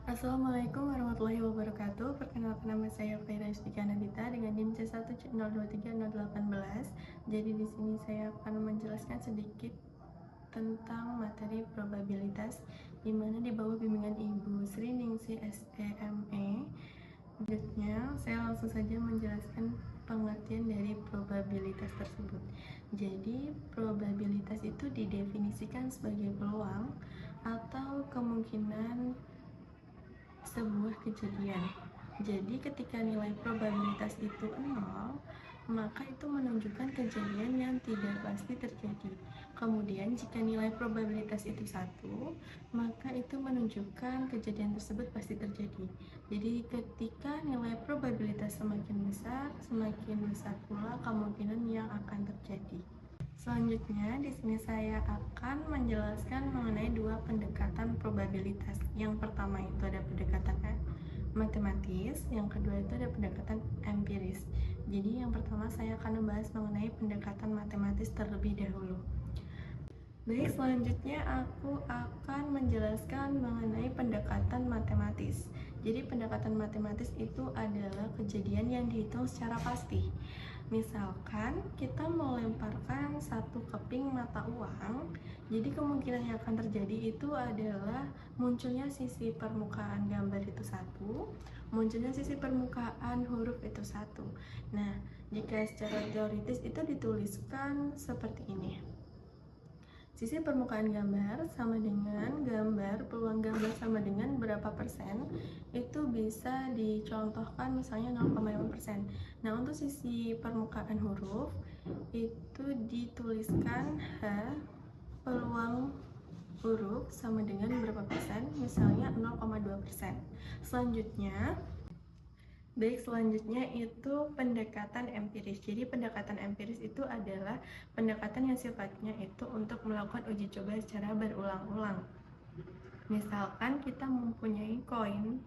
Assalamualaikum warahmatullahi wabarakatuh. Perkenalkan, nama saya Faira Yustika Nabita dengan NIM C1023018. Jadi di sini saya akan menjelaskan sedikit tentang materi probabilitas, di mana di bawah bimbingan Ibu Sri Ningsi SEME. Selanjutnya saya langsung saja menjelaskan pengertian dari probabilitas tersebut. Jadi probabilitas itu didefinisikan sebagai peluang atau kemungkinan sebuah kejadian. Jadi ketika nilai probabilitas itu 0, maka itu menunjukkan kejadian yang tidak pasti terjadi. Kemudian jika nilai probabilitas itu 1, maka itu menunjukkan kejadian tersebut pasti terjadi. Jadi ketika nilai probabilitas semakin besar pula kemungkinan yang akan terjadi. Selanjutnya, di sini saya akan menjelaskan mengenai dua pendekatan probabilitas. Yang pertama itu ada pendekatan matematis, yang kedua itu ada pendekatan empiris. Jadi yang pertama saya akan membahas mengenai pendekatan matematis terlebih dahulu. Baik, selanjutnya aku akan menjelaskan mengenai pendekatan matematis. Jadi pendekatan matematis itu adalah kejadian yang dihitung secara pasti. Misalkan kita melemparkan satu keping mata uang, jadi kemungkinan yang akan terjadi itu adalah munculnya sisi permukaan gambar itu 1, munculnya sisi permukaan huruf itu 1. Nah, jika secara teoritis itu dituliskan seperti ini. Sisi permukaan gambar sama dengan gambar, peluang gambar sama dengan berapa persen, itu bisa dicontohkan misalnya 0,5%. Nah, untuk sisi permukaan huruf, itu dituliskan peluang huruf sama dengan berapa persen, misalnya 0,2%. Selanjutnya itu pendekatan empiris. Jadi pendekatan empiris itu adalah pendekatan yang sifatnya itu untuk melakukan uji coba secara berulang-ulang. Misalkan kita mempunyai koin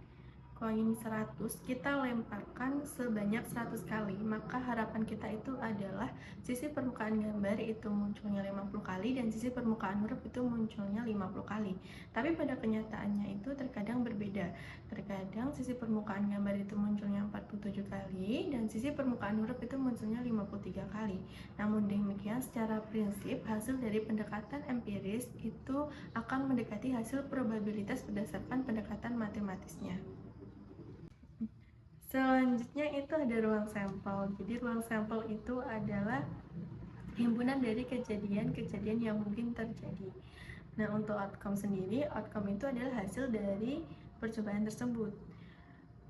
100, kita lemparkan sebanyak 100 kali, maka harapan kita itu adalah sisi permukaan gambar itu munculnya 50 kali dan sisi permukaan huruf itu munculnya 50 kali. Tapi pada kenyataannya itu terkadang berbeda. Terkadang sisi permukaan gambar itu munculnya 47 kali dan sisi permukaan huruf itu munculnya 53 kali. Namun demikian, secara prinsip hasil dari pendekatan empiris itu akan mendekati hasil probabilitas berdasarkan pendekatan matematisnya. Selanjutnya itu ada ruang sampel. Jadi ruang sampel itu adalah himpunan dari kejadian-kejadian yang mungkin terjadi. Nah, untuk outcome sendiri, outcome itu adalah hasil dari percobaan tersebut.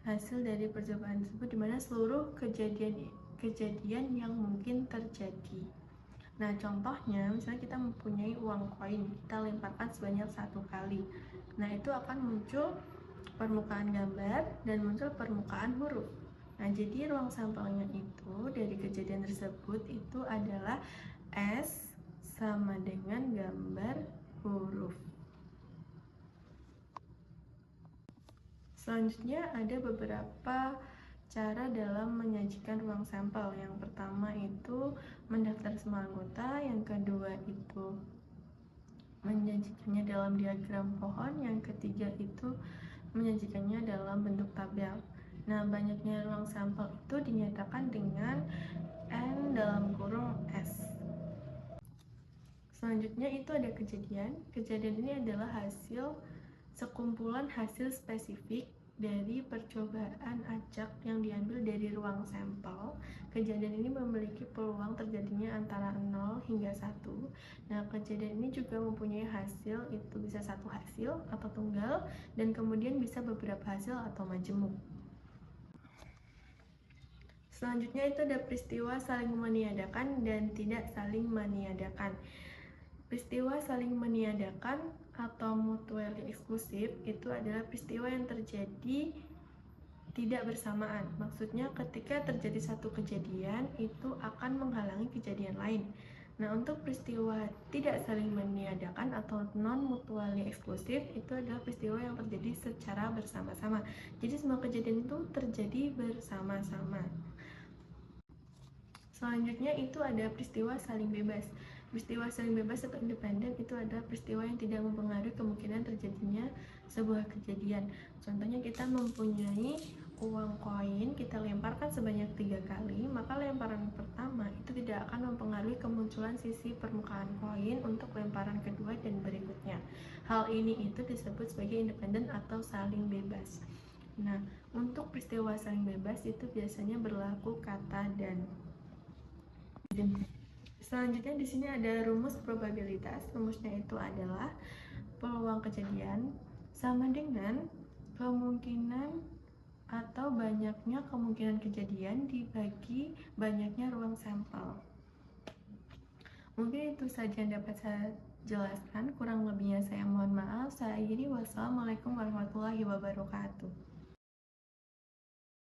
Hasil dari percobaan tersebut dimana seluruh kejadian yang mungkin terjadi. Nah, contohnya misalnya kita mempunyai uang koin, kita lemparkan sebanyak 1 kali. Nah, itu akan muncul permukaan gambar dan muncul permukaan huruf. Nah, jadi ruang sampelnya itu dari kejadian tersebut itu adalah S sama dengan gambar huruf. Selanjutnya ada beberapa cara dalam menyajikan ruang sampel. Yang pertama itu mendaftar semua anggota, yang kedua itu menyajikannya dalam diagram pohon, yang ketiga itu menyajikannya dalam bentuk tabel. Nah, banyaknya ruang sampel itu dinyatakan dengan N dalam kurung S. Selanjutnya itu ada kejadian. Kejadian ini adalah sekumpulan hasil spesifik dari percobaan acak yang diambil dari ruang sampel. Kejadian ini memiliki peluang terjadinya antara 0 hingga 1. Nah, kejadian ini juga mempunyai hasil, itu bisa satu hasil atau tunggal, dan kemudian bisa beberapa hasil atau majemuk. Selanjutnya itu ada peristiwa saling meniadakan dan tidak saling meniadakan. Peristiwa saling meniadakan atau mutually exclusive itu adalah peristiwa yang terjadi tidak bersamaan. Maksudnya ketika terjadi satu kejadian itu akan menghalangi kejadian lain. Nah, untuk peristiwa tidak saling meniadakan atau non-mutually exclusive itu adalah peristiwa yang terjadi secara bersama-sama. Jadi semua kejadian itu terjadi bersama-sama. Selanjutnya itu ada peristiwa saling bebas. Peristiwa saling bebas atau independen itu adalah peristiwa yang tidak mempengaruhi kemungkinan terjadinya sebuah kejadian. Contohnya kita mempunyai uang koin, kita lemparkan sebanyak 3 kali, maka lemparan pertama itu tidak akan mempengaruhi kemunculan sisi permukaan koin untuk lemparan kedua dan berikutnya. Hal ini itu disebut sebagai independen atau saling bebas. Nah, untuk peristiwa saling bebas itu biasanya berlaku kata dan. Selanjutnya di sini ada rumus probabilitas. Rumusnya itu adalah peluang kejadian sama dengan kemungkinan atau banyaknya kemungkinan kejadian dibagi banyaknya ruang sampel. Mungkin itu saja yang dapat saya jelaskan, kurang lebihnya saya mohon maaf. Saya akhiri, wassalamualaikum warahmatullahi wabarakatuh.